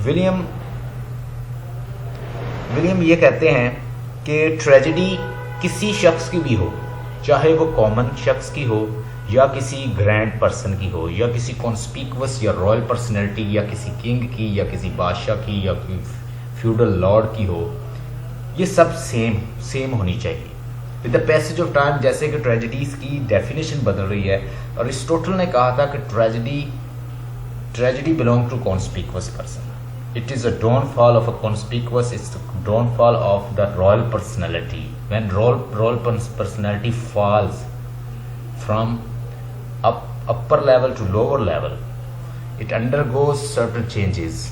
William یہ کہتے ہیں کہ ٹریجڈی کسی شخص کی بھی ہو، چاہے وہ کامن شخص کی ہو یا کسی گرینڈ پرسن کی ہو یا کسی کانسپیکوس یا رائل پرسنالٹی یا کسی کنگ کی یا کسی بادشاہ کی یا فیوڈل لارڈ کی ہو، یہ سب سیم ہونی چاہیے with the passage of time. جیسے کہ ٹریجڈیز کی ڈیفینیشن بدل رہی ہے، اور ایرسٹوٹل نے کہا تھا کہ tragedy belong to conspicuous person. It is a downfall of a conspicuous, it's the downfall of the royal personality. When royal personality falls from upper level to lower level, it undergoes certain changes.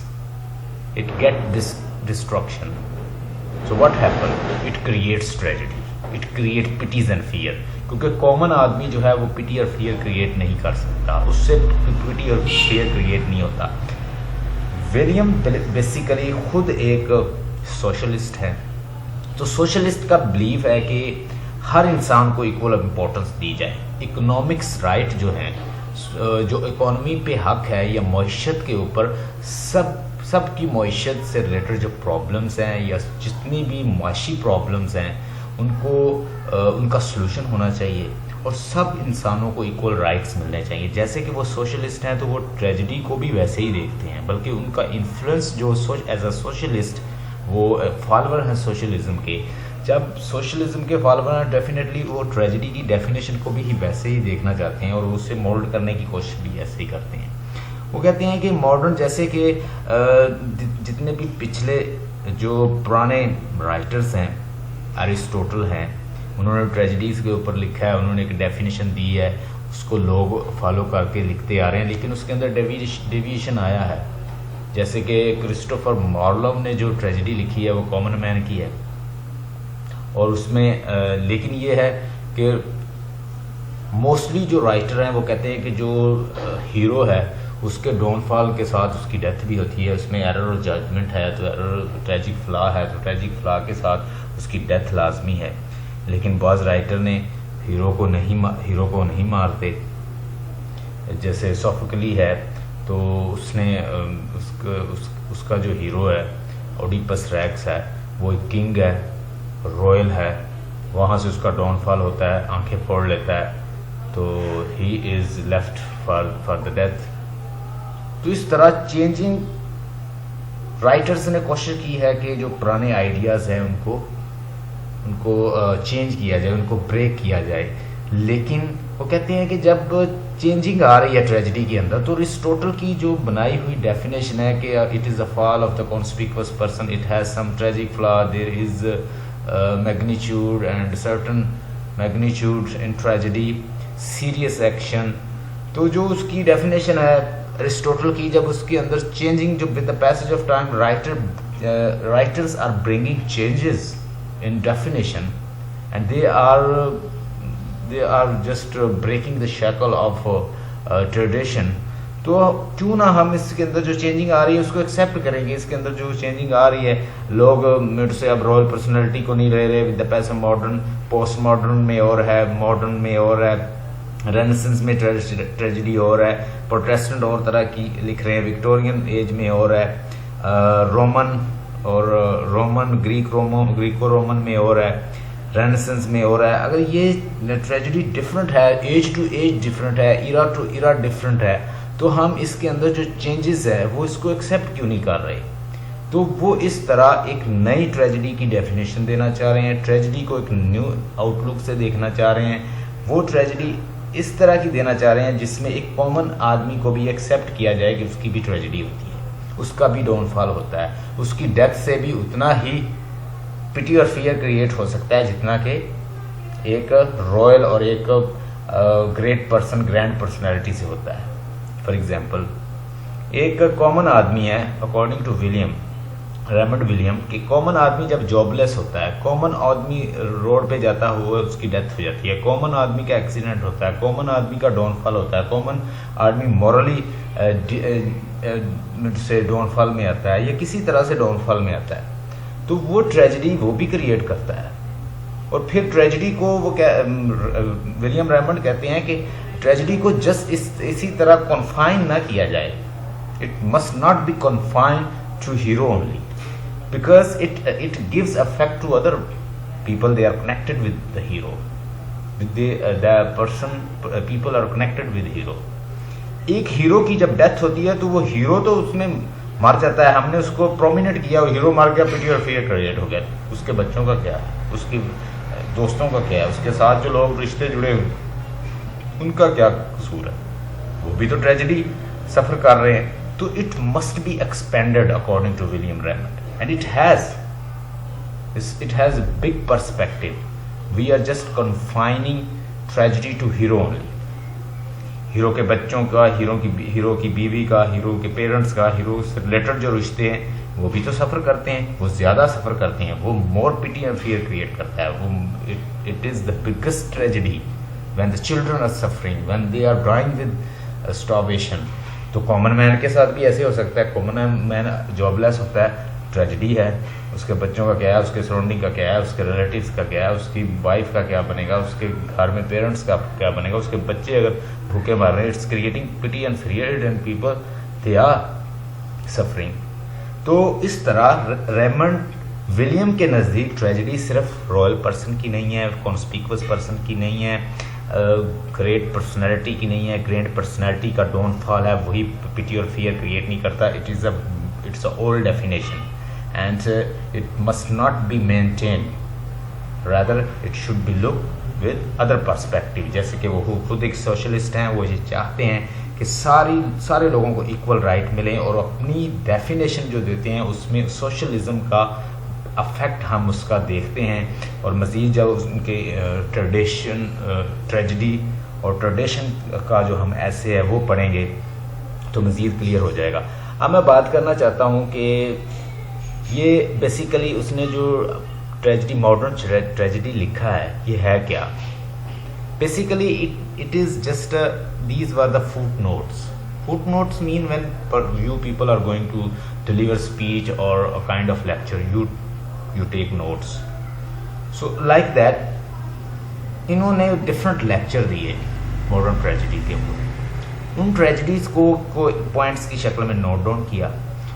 It gets this destruction. So what happens? It creates tragedy. It creates pities and fear. کیونکہ common آدمی جو ہے وہ پٹی اور fear create نہیں کر سکتا، اس سے پٹی اور فیئر کریٹ نہیں ہوتا. ولیم بیسیکلی خود ایک سوشلسٹ ہے. تو سوشلسٹ کا بلیف ہے کہ ہر انسان کو ایکول امپورٹنس دی جائے. اکنامکس رائٹ جو ہیں، جو اکانومی پہ حق ہے یا معیشت کے اوپر، سب کی معیشت سے ریلیٹڈ جو پرابلمس ہیں یا جتنی بھی معاشی پرابلمس ہیں ان کا سلوشن ہونا چاہیے، اور سب انسانوں کو ایکول رائٹس ملنے چاہیے. جیسے کہ وہ سوشلسٹ ہیں تو وہ ٹریجڈی کو بھی ویسے ہی دیکھتے ہیں، بلکہ ان کا انفلوئنس جو ایز اے سوشلسٹ، وہ فالوور ہیں سوشلزم کے. جب سوشلزم کے فالوور ہیں ڈیفینیٹلی وہ ٹریجڈی کی ڈیفینیشن کو بھی ویسے ہی دیکھنا چاہتے ہیں اور اسے مولڈ کرنے کی کوشش بھی ایسے ہی کرتے ہیں. وہ کہتے ہیں کہ ماڈرن، جیسے کہ جتنے بھی پچھلے جو پرانے رائٹرز ہیں، ایرسٹوٹل ہیں، انہوں نے ٹریجڈیز کے اوپر لکھا ہے، انہوں نے ایک ڈیفینیشن دی ہے، اس کو لوگ فالو کر کے لکھتے آ رہے ہیں، لیکن اس کے اندر ڈیویشن آیا ہے. جیسے کہ کرسٹوفر مارلو نے جو ٹریجڈی لکھی ہے وہ کامن مین کی ہے، اور اس میں لیکن یہ ہے کہ موسٹلی جو رائٹر ہیں وہ کہتے ہیں کہ جو ہیرو ہے اس کے ڈاؤن فال کے ساتھ اس کی ڈیتھ بھی ہوتی ہے. اس میں ایرر اور ججمنٹ ہے تو ایرر، ٹریجک فلا ہے تو ٹریجک فلا کے ساتھ اس کی ڈیتھ لازمی ہے. لیکن بعض رائٹر نے ہیرو کو نہیں مارتے. جیسے سوفوکلی ہے تو اس نے اس کا جو ہیرو ہے اوڈیپس ریکس ہے، وہ ایک کنگ ہے، رائل ہے، وہاں سے اس کا ڈاؤن فال ہوتا ہے، آنکھیں پھوڑ لیتا ہے، تو he is left for the death. تو اس طرح چینجنگ رائٹرز نے کوشش کی ہے کہ جو پرانے آئیڈیاز ہیں ان کو چینج کیا جائے، ان کو بریک کیا جائے. لیکن وہ کہتے ہیں کہ جب چینجنگ آ رہی ہے ٹریجڈی کے اندر، تو ایرسٹوٹل کی جو بنائی ہوئی ڈیفینیشن ہے کہ it is a fall of the conspicuous person, it has some tragic flaw, there is magnitude and certain magnitude in tragedy, serious action. تو جو اس کی ڈیفینیشن ہے ایرسٹوٹل کی، جب اس کے اندر چینجنگ، جو with the passage of time writers are bringing changes in definition and they are just breaking the shackle of tradition. تو کیوں نہ ہم اس کے اندر جو چینجنگ آ رہی ہے اس کو ایکسیپٹ کریں گے. اس کے اندر جو چینجنگ آ رہی ہے، لوگ میرے سے اب رائل پرسنالٹی کو نہیں رہ رہے with the passage modern, post modern میں اور ہے، ماڈرن میں اور ہے، رینیسنس میں ٹریجڈی اور ہے، پروٹیسٹنٹ اور طرح کی لکھ رہے ہیں، وکٹورین ایج میں اور ہے، رومن گریکو رومن میں اور ہے، رینیسنس میں اور ہے. اگر یہ ٹریجڈی ڈفرینٹ ہے، ایج ٹو ایج ڈفرینٹ ہے، ایرا ٹو ایرا ڈفرینٹ ہے، تو ہم اس کے اندر جو چینجز ہے وہ اس کو ایکسیپٹ کیوں نہیں کر رہے؟ تو وہ اس طرح ایک نئی ٹریجڈی کی ڈیفینیشن دینا چاہ رہے ہیں، ٹریجڈی کو ایک نیو آؤٹ لک سے دیکھنا چاہ رہے ہیں. وہ ٹریجڈی اس طرح کی دینا چاہ رہے ہیں جس میں ایک کامن آدمی کو بھی ایکسیپٹ کیا جائے کہ اس کی بھی ٹریجڈی ہوتی ہے، اس کا بھی ڈاؤن فال ہوتا ہے، اس کی ڈیتھ سے بھی اتنا ہی پٹی اور فیئر کریٹ ہو سکتا ہے جتنا کہ ایک رائل اور ایک گریٹ پرسن، گرینڈ پرسنالٹی سے ہوتا ہے. فار ایگزامپل، ایک کامن آدمی ہے اکارڈنگ ٹو ریمنڈ ولیم، کہ کامن آدمی جب جاب لیس ہوتا ہے، کامن آدمی روڈ پہ جاتا ہوا اس کی ڈیتھ ہو جاتی ہے، کامن آدمی کا ایکسیڈنٹ ہوتا ہے، کامن آدمی کا ڈاؤن فال ہوتا ہے، کامن آدمی مورلی سے ڈاؤن فال میں آتا ہے یا کسی طرح سے ڈاؤن فال میں آتا ہے، تو وہ ٹریجڈی وہ بھی کریٹ کرتا ہے. اور پھر ٹریجڈی کو وہ ولیم ریمنڈ کہتے ہیں کہ ٹریجڈی کو جسٹ اسی طرح کنفائن نہ کیا جائے. It must not be confine to hero only, because it gives effect to other people. They are connected with the hero, with the person, people are connected with hero. ایک hero کی جب death ہوتی ہے تو وہ hero تو اس میں مر جاتا ہے, ہم نے اس کو پرومیننٹ کیا, ہیرو مر گیا, پٹی اور فیئر کریٹ ہو گیا. اس کے بچوں کا کیا ہے, اس کی دوستوں کا کیا ہے, اس کے ساتھ جو لوگ رشتے جڑے ہوئے ان کا کیا قصور ہے, وہ بھی تو ٹریجڈی سفر کر رہے ہیں. تو it must be expanded according to William Raymond, and it has a big perspective. We are just confining tragedy to hero only. Hero کے بچوں کا, ہیرو کی بیوی کا, ہیرو کے پیرنٹس کا, ہیرو سے ریلیٹڈ جو رشتے ہیں وہ بھی تو سفر کرتے ہیں, وہ زیادہ سفر کرتے ہیں, وہ مور پٹی اینڈ فیئر کریٹ کرتا ہے. وہ it is the biggest tragedy when the children are suffering, when they are dying with starvation. تو کامن مین کے ساتھ بھی ایسے ہو سکتا ہے, کامن مین جاب لیس ہوتا ہے, ٹریجڈی ہے, اس کے بچوں کا کیا ہے, اس کے سراؤنڈنگ کا کیا ہے, اس کے ریلیٹیوس کا کیا ہے, اس کی وائف کا کیا بنے گا, اس کے گھر میں پیرنٹس کا کیا بنے گا, اس کے بچے اگر بھوکے مر رہے ہیں. It's creating pity and fear and people they are suffering. تو اس طرح ریمنڈ ولیم کے نزدیک ٹریجڈی صرف رائل پرسن کی نہیں ہے, کانسپیکوس پرسن کی نہیں ہے, گریٹ پرسنالٹی کی نہیں ہے. گریٹ پرسنالٹی کا ڈاؤن فال ہے, وہی پٹی اور فیئر کریٹ نہیں کرتا. It's a old definition and it must not be maintained, rather it should be looked with other perspective. جیسے کہ وہ خود ایک سوشلسٹ ہیں, وہ یہ چاہتے ہیں کہ سارے لوگوں کو ایکول رائٹ ملیں, اور اپنی ڈیفینیشن جو دیتے ہیں اس میں سوشلزم کا افیکٹ ہم اس کا دیکھتے ہیں. اور مزید جب ان کے ٹریڈیشن, ٹریجڈی اور ٹریڈیشن کا جو ہم ایسے ہے وہ پڑھیں گے تو مزید کلیئر ہو جائے گا. اب میں بات کرنا چاہتا ہوں کہ یہ بیسیکلی اس نے جو ٹریجڈی, ماڈرن ٹریجڈی لکھا ہے, یہ ہے کیا. Basically it is just these were the foot notes. Foot notes mean when you people are going to deliver speech اور kind of lecture, you take notes. So like that انہوں نے different lecture دیے modern tragedy کے اوپر. ان tragedies کو points کی شکل میں نوٹ ڈاؤن کیا,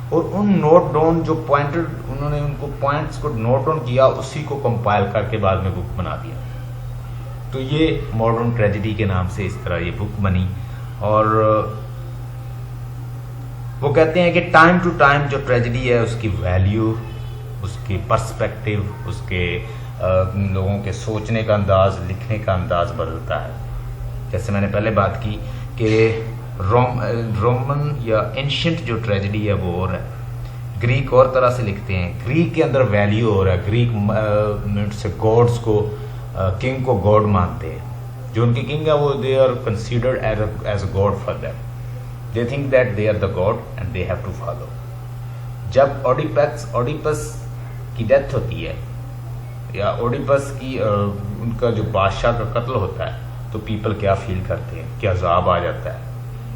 اور ان نوٹ ڈاؤن جو پوائنٹڈ, انہوں نے ان کو پوائنٹس کو نوٹ ڈاؤن کیا, اسی کو کمپائل کر کے بعد میں بک بنا دیا. تو یہ ماڈرن ٹریجڈی کے نام سے اس طرح یہ بک بنی. اور وہ کہتے ہیں کہ ٹائم ٹو ٹائم جو ٹریجڈی ہے اس کی ویلیو, اس کی پرسپیکٹو, اس کے لوگوں کے سوچنے کا انداز, لکھنے کا انداز بدلتا ہے. جیسے میں نے پہلے بات کی کہ رومن یا اینشنٹ جو ٹریجڈی ہے وہ اور ہے, گریک اور طرح سے لکھتے ہیں. گریک کے اندر ویلیو اور ہے, گریک سے گاڈس کو, کنگ کو گاڈ مانتے ہیں. جو ان کے کنگ ہے وہ they are considered as a god for them. They think that they are the god and they have to follow. جب اوڈیپس کی ڈیتھ ہوتی ہے یا اوڈیپس کی ان کا جو بادشاہ کا قتل ہوتا ہے تو پیپل کیا فیل کرتے ہیں, کیا عذاب آ جاتا ہے.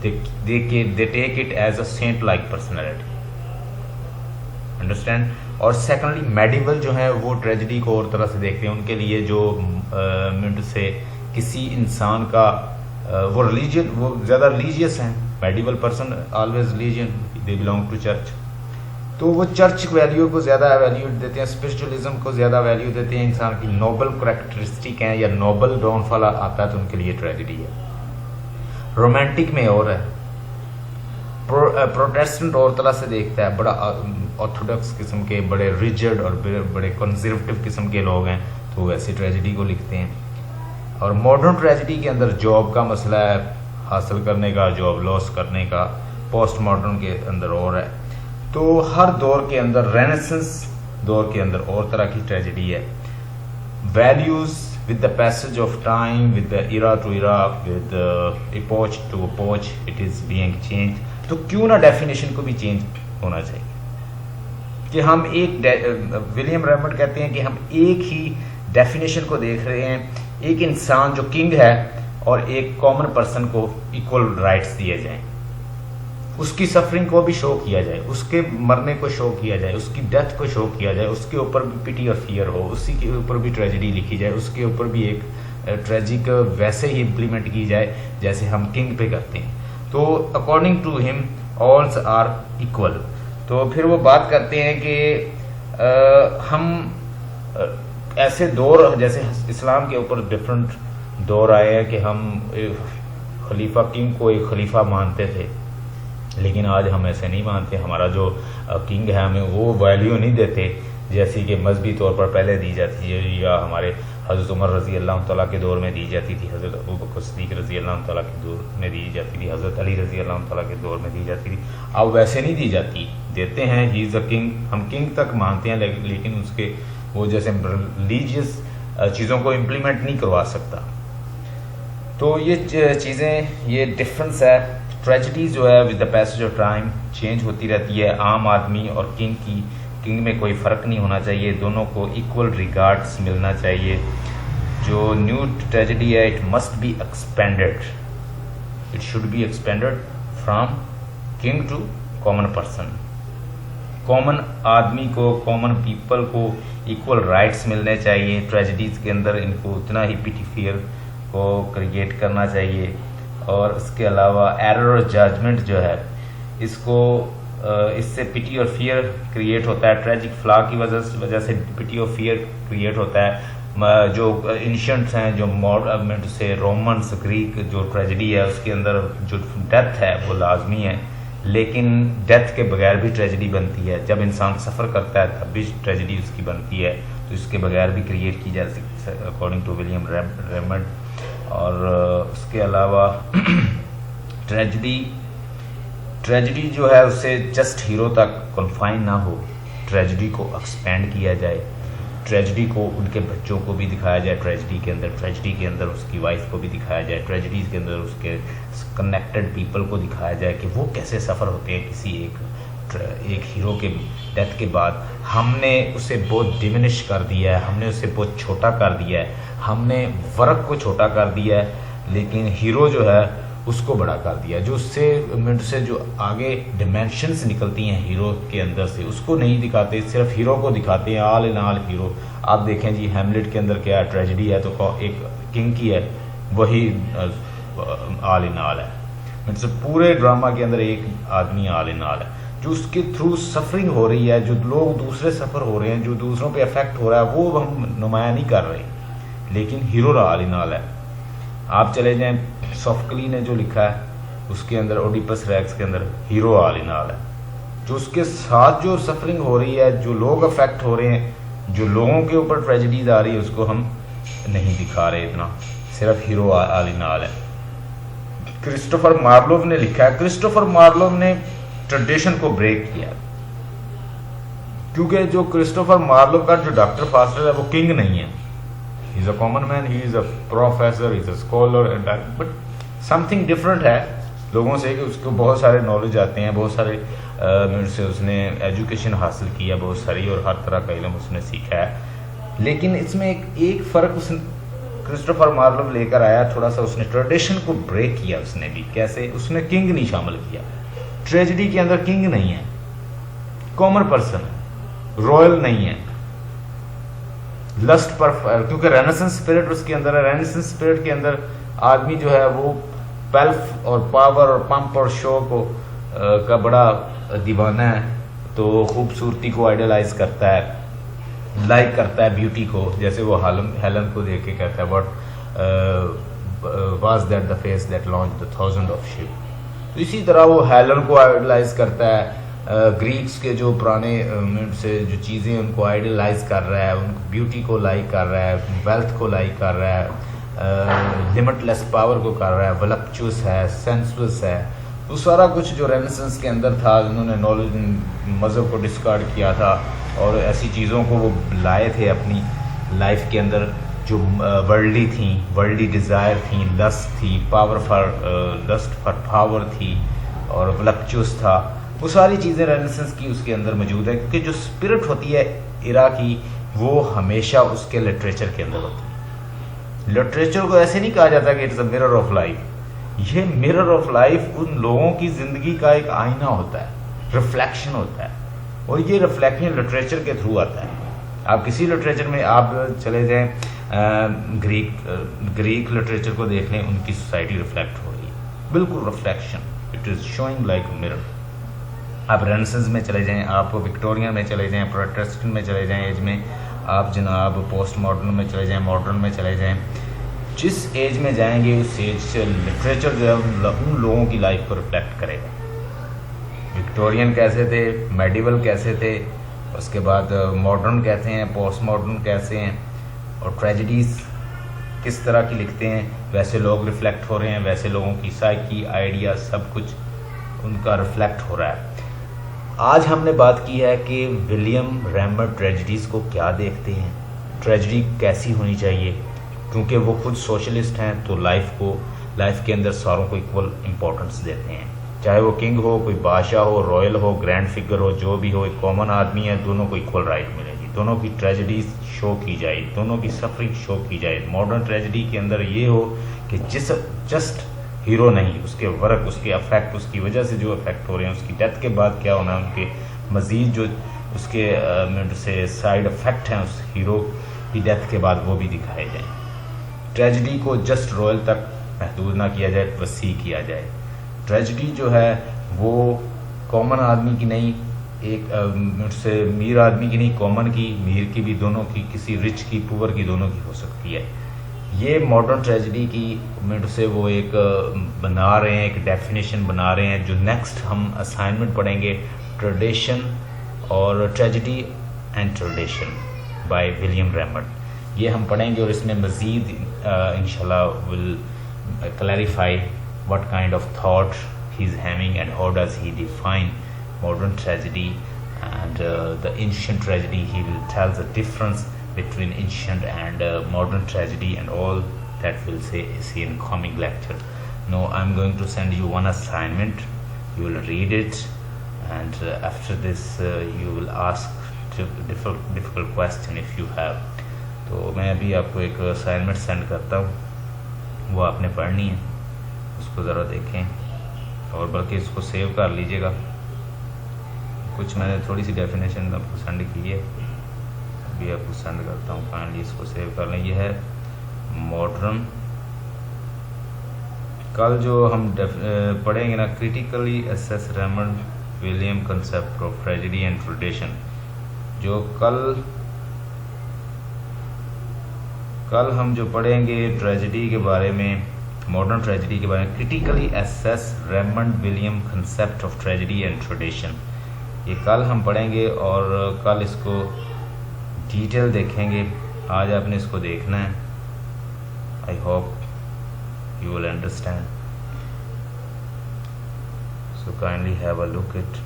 They take it as a saint-like personality. Understand? اور سیکنڈلی میڈیول جو ہیں وہ ٹریجڈی کو اور طرح سے دیکھتے ہیں. ان کے لیے جو منٹ سے کسی انسان کا وہ ریلیجن, وہ زیادہ ریلیجیس ہیں. Medieval person always religion, they belong to church. تو وہ چرچ ویلیو کو زیادہ ویلیو دیتے ہیں, اسپرچولیزم کو زیادہ ویلیو دیتے ہیں. انسان کی نوبل کریکٹرسٹک ہیں یا نوبل ڈاؤن فال آتا ہے تو ان کے لیے ٹریجڈی ہے. رومانٹک میں اور ہے, پروٹیسٹنٹ اور طرح سے دیکھتا ہے. بڑا آرتھوڈکس قسم کے, بڑے ریجڈ اور بڑے کنزرویٹو قسم کے لوگ ہیں تو وہ ایسی ٹریجڈی کو لکھتے ہیں. اور ماڈرن ٹریجڈی کے اندر جاب کا مسئلہ ہے, حاصل کرنے کا, جاب لاس کرنے کا. پوسٹ ماڈرن کے اندر اور ہے. تو ہر دور کے اندر, رینیسنس دور کے اندر اور طرح کی ٹریجڈی ہے. Values with the passage of time, with the era to era, with epoch to epoch, it is being changed. تو کیوں نہ ڈیفینیشن کو بھی چینج ہونا چاہیے کہ ہم ایک, ولیم ریمنڈ کہتے ہیں کہ ہم ایک ہی ڈیفینیشن کو دیکھ رہے ہیں. ایک انسان جو کنگ ہے اور ایک کامن پرسن کو ایکول رائٹس دیے جائیں, اس کی سفرنگ کو بھی شو کیا جائے, اس کے مرنے کو شو کیا جائے, اس کی ڈیتھ کو شو کیا جائے, اس کے اوپر بھی پٹی اور فیئر ہو, اسی کے اوپر بھی ٹریجڈی لکھی جائے, اس کے اوپر بھی ایک ٹریجک ویسے ہی امپلیمنٹ کی جائے جیسے ہم کنگ پہ کرتے ہیں. تو اکارڈنگ ٹو ہم آلس آر ایکول. تو پھر وہ بات کرتے ہیں کہ ہم ایسے دور جیسے اسلام کے اوپر ڈفرنٹ دور آئے ہیں کہ ہم خلیفہ کنگ کو ایک خلیفہ مانتے تھے، لیکن آج ہم ایسے نہیں مانتے. ہمارا جو کنگ ہے ہمیں وہ ویلیو نہیں دیتے جیسی کہ مذہبی طور پر پہلے دی جاتی ہے، یا ہمارے حضرت عمر رضی اللہ تعالیٰ کے دور میں دی جاتی تھی، حضرت ابوبکر صدیق رضی اللہ تعالیٰ کے دور میں دی جاتی تھی، حضرت علی رضی اللہ تعالیٰ کے دور میں دی جاتی تھی. اب ویسے نہیں دی جاتی. دیتے ہیں ہی از اے کنگ، ہم کنگ تک مانتے ہیں، لیکن اس کے وہ جیسے ریلیجیس چیزوں کو امپلیمنٹ نہیں کروا سکتا. تو یہ چیزیں، یہ ڈفرنس ہے. ٹریجڈی جو ہے with the passage of time change ہوتی رہتی ہے. عام آدمی اور کنگ میں کوئی فرق نہیں ہونا چاہیے، دونوں کو ایکول ریگارڈس ملنا چاہیے. جو نیو ٹریجڈی ہے it must be expanded, it should be expanded from king to common person. Common آدمی کو، کامن پیپل کو ایکول رائٹس ملنے چاہیے. ٹریجڈیز کے اندر ان کو اتنا ہی پٹی فیئر کو کریٹ کرنا چاہیے. اور اس کے علاوہ ایرر اور ججمنٹ جو ہے اس کو، اس سے پٹی اور فیئر کریٹ ہوتا ہے. ٹریجک فلا کی وجہ سے پٹی اور فیئر کریٹ ہوتا ہے. جو اینشنٹس ہیں، جو ماڈرن سے رومنس، گریک جو ٹریجڈی ہے اس کے اندر جو ڈیتھ ہے وہ لازمی ہے، لیکن ڈیتھ کے بغیر بھی ٹریجڈی بنتی ہے. جب انسان سفر کرتا ہے تب بھی ٹریجڈی اس کی بنتی ہے، تو اس کے بغیر بھی کریٹ کی جا سکتی ہے اکارڈنگ ٹو ولیم ریمنڈ. اور اس کے علاوہ ٹریجڈی جو ہے اسے جسٹ ہیرو تک کنفائن نہ ہو، ٹریجڈی کو ایکسپینڈ کیا جائے. ٹریجڈی کو ان کے بچوں کو بھی دکھایا جائے ٹریجڈی کے اندر اس کی وائف کو بھی دکھایا جائے. ٹریجڈیز کے اندر اس کے کنیکٹڈ پیپل کو دکھایا جائے کہ وہ کیسے سفر ہوتے ہیں کسی ایک ہیرو کے ڈیتھ کے بعد. ہم نے اسے بہت ڈیمنش کر دیا ہے، ہم نے اسے بہت چھوٹا کر دیا ہے، ہم نے ورک کو چھوٹا کر دیا ہے، لیکن ہیرو جو ہے اس کو بڑا کر دیا. جو اس سے جو آگے ڈیمینشنز نکلتی ہیں ہیرو کے اندر سے اس کو نہیں دکھاتے، صرف ہیرو کو دکھاتے ہیں، آل ان آل ہیرو. آپ دیکھیں جی ہیملیٹ کے اندر کیا ٹریجڈی ہے تو ایک کنگ کی ہے، وہی آل ان آل ہے. پورے ڈرامہ کے اندر ایک آدمی آل ان آل ہے، جو اس کے تھرو سفرنگ ہو رہی ہے، جو لوگ دوسرے سفر ہو رہے ہیں، جو دوسروں پہ افیکٹ ہو رہا ہے وہ ہم نمایاں نہیں کر رہے، لیکن ہیرو آل ان آل ہے. آپ چلے جائیں سوفکلی نے جو لکھا ہے اس کے اندر اوڈیپس ریکس کے اندر ہیرو آل ان آل ہے. جو اس کے ساتھ جو سفرنگ ہو رہی ہے، جو لوگ افیکٹ ہو رہے ہیں، جو لوگوں کے اوپر ٹریجڈیز آ رہی ہے اس کو ہم نہیں دکھا رہے اتنا، صرف ہیرو آل ان آل ہے. کرسٹوفر مارلوو نے لکھا ہے، کرسٹوفر مارلوو نے ٹریڈیشن کو بریک کیا، کیونکہ جو کرسٹوفر مارلوو کا جو ڈاکٹر فاسٹر ہے وہ کنگ نہیں ہے. He is a common man, he is a professor, he is a scholar, but something different ہے لوگوں سے کہ اس کو بہت سارے نالج آتے ہیں، بہت سارے سے اس نے ایجوکیشن حاصل کیا بہت ساری، اور ہر طرح کا علم اس نے سیکھا ہے. لیکن اس میں ایک فرق اس کرسٹوفر مارلوو لے کر آیا، تھوڑا سا اس نے ٹریڈیشن کو بریک کیا. اس نے بھی کیسے؟ اس نے کنگ نہیں شامل کیا. ٹریجڈی کے اندر کنگ نہیں ہے، کامن پرسن ہے، رائل نہیں ہے. لسٹ پر، کیونکہ رینیسنس اسپرٹ اس کے اندر ہے. رینیسنس اسپرٹ کے اندر آدمی جو ہے وہ پیلف اور پاور اور پمپ اور شو کو کا بڑا دیوانہ ہے، تو خوبصورتی کو آئیڈیلائز کرتا ہے، لائک کرتا ہے بیوٹی کو. جیسے وہ ہیلن کو دیکھ کے کہتا ہے what was that the face that launch the thousand of ship. تو اسی طرح وہ ہیلن کو آئیڈیلائز کرتا ہے. گریکس کے جو پرانے سے جو چیزیں ان کو آئیڈیلائز کر رہا ہے، ان کو بیوٹی کو لائک کر رہا ہے، ویلتھ کو لائک کر رہا ہے، لمٹ لیس پاور کو کر رہا ہے، ولپچوس ہے، سینسوس ہے. وہ سارا کچھ جو رینیسنس کے اندر تھا، انہوں نے نالج مذہب کو ڈسکارڈ کیا تھا اور ایسی چیزوں کو وہ لائے تھے اپنی لائف کے اندر جو ورلڈلی تھیں، ورلڈلی ڈیزائر تھیں، لسٹ تھی، لسٹ فار پاور تھی اور ولپچوس تھا. وہ ساری چیزیں رینیسنس کی اس کے اندر موجود ہے، کیونکہ جو اسپرٹ ہوتی ہے ایرا کی وہ ہمیشہ اس کے لٹریچر کے اندر ہوتی ہے. لٹریچر کو ایسے نہیں کہا جاتا کہ it's a mirror of life. یہ مرر آف لائف ان لوگوں کی زندگی کا ایک آئینہ ہوتا ہے، ریفلیکشن ہوتا ہے، اور یہ ریفلیکشن لٹریچر کے تھرو آتا ہے. آپ کسی لٹریچر میں آپ چلے جائیں، گریک لٹریچر کو دیکھ لیں، ان کی سوسائٹی ریفلیکٹ ہو رہی ہے، بالکل reflection. It is شوئنگ like a mirror. آپ رینسنس میں چلے جائیں، آپ وکٹورین میں چلے جائیں، پروٹیسٹنٹ میں چلے جائیں ایج میں، آپ جناب پوسٹ ماڈرن میں چلے جائیں، ماڈرن میں چلے جائیں، جس ایج میں جائیں گے اس ایج سے لٹریچر جو ہے ان لوگوں کی لائف کو ریفلیکٹ کرے گا. وکٹورین کیسے تھے، میڈیول کیسے تھے، اس کے بعد ماڈرن کیسے ہیں، پوسٹ ماڈرن کیسے ہیں، اور ٹریجڈیز کس طرح کی لکھتے ہیں، ویسے لوگ ریفلیکٹ ہو رہے ہیں، ویسے لوگوں کی سائیکی، آئیڈیا، سب کچھ ان کا ریفلیکٹ ہو رہا ہے. آج ہم نے بات کی ہے کہ ولیم ریمبرٹ ٹریجڈیز کو کیا دیکھتے ہیں، ٹریجڈی کیسی ہونی چاہیے، کیونکہ وہ خود سوشلسٹ ہیں تو لائف کے اندر ساروں کو ایکول امپورٹنس دیتے ہیں، چاہے وہ کنگ ہو، کوئی بادشاہ ہو، رائل ہو، گرینڈ فگر ہو، جو بھی ہو، ایک کامن آدمی ہے، دونوں کو ایکول رائٹ ملے گی، دونوں کی ٹریجڈیز شو کی جائے، دونوں کی سفرنگ شو کی جائے. ماڈرن ٹریجڈی کے اندر یہ ہو کہ جسٹ ہیرو نہیں، اس کے ورک، اس کے افیکٹ، اس کی وجہ سے جو افیکٹ ہو رہے ہیں، اس کی ڈیتھ کے بعد کیا ہونا ہے، ان کے مزید جو اس کے سے سائیڈ افیکٹ ہیں اس ہیرو کی ڈیتھ کے بعد، وہ بھی دکھائے جائیں. ٹریجڈی کو جسٹ رائل تک محدود نہ کیا جائے، وسیع کیا جائے. ٹریجڈی جو ہے وہ کامن آدمی کی نہیں، ایک سے امیر آدمی کی نہیں، کامن کی، امیر کی بھی، دونوں کی، کسی رچ کی، پور کی، دونوں کی ہو سکتی ہے. یہ ماڈرن ٹریجڈی کی سے وہ ایک بنا رہے ہیں، ایک ڈیفینیشن بنا رہے ہیں، جو نیکسٹ ہم اسائنمنٹ پڑھیں گے، ٹریڈیشن اور tragedy and tradition by William Rembert. یہ ہم پڑھیں گے اور اس میں مزید انشاءاللہ will clarify what kind of thought he is having and how does he define modern tragedy and the ancient tragedy. He will tell the difference between ancient and modern tragedy and all that we'll see in coming lecture. Now I'm going to send you one assignment, you will read it, and after this you will ask difficult question if you have. تو میں ابھی آپ کو ایک assignment send کرتا ہوں، وہ آپ نے پڑھنی ہے، اس کو ذرا دیکھیں اور بلکہ اس کو سیو کر لیجئے گا. کچھ میں نے تھوڑی سی ڈیفینیشن آپ کو سینڈ کی ہے، ابھی آپ کو سینڈ کرتا ہوں، کائنڈلی اس کو سیو کر لیں. یہ ہے ماڈرن. کل جو ہم پڑھیں گے نا، critically assess Rembert William concept of tragedy and tradition, جو کل ہم جو پڑھیں گے ٹریجڈی کے بارے میں، ماڈرن ٹریجڈی کے بارے میں، critically assess Rembert William concept of tragedy and tradition, یہ کل ہم پڑھیں گے اور کل اس کو ڈیٹیل دیکھیں گے. آج آپ نے اس کو دیکھنا ہے. I hope you will understand. So kindly have a look it.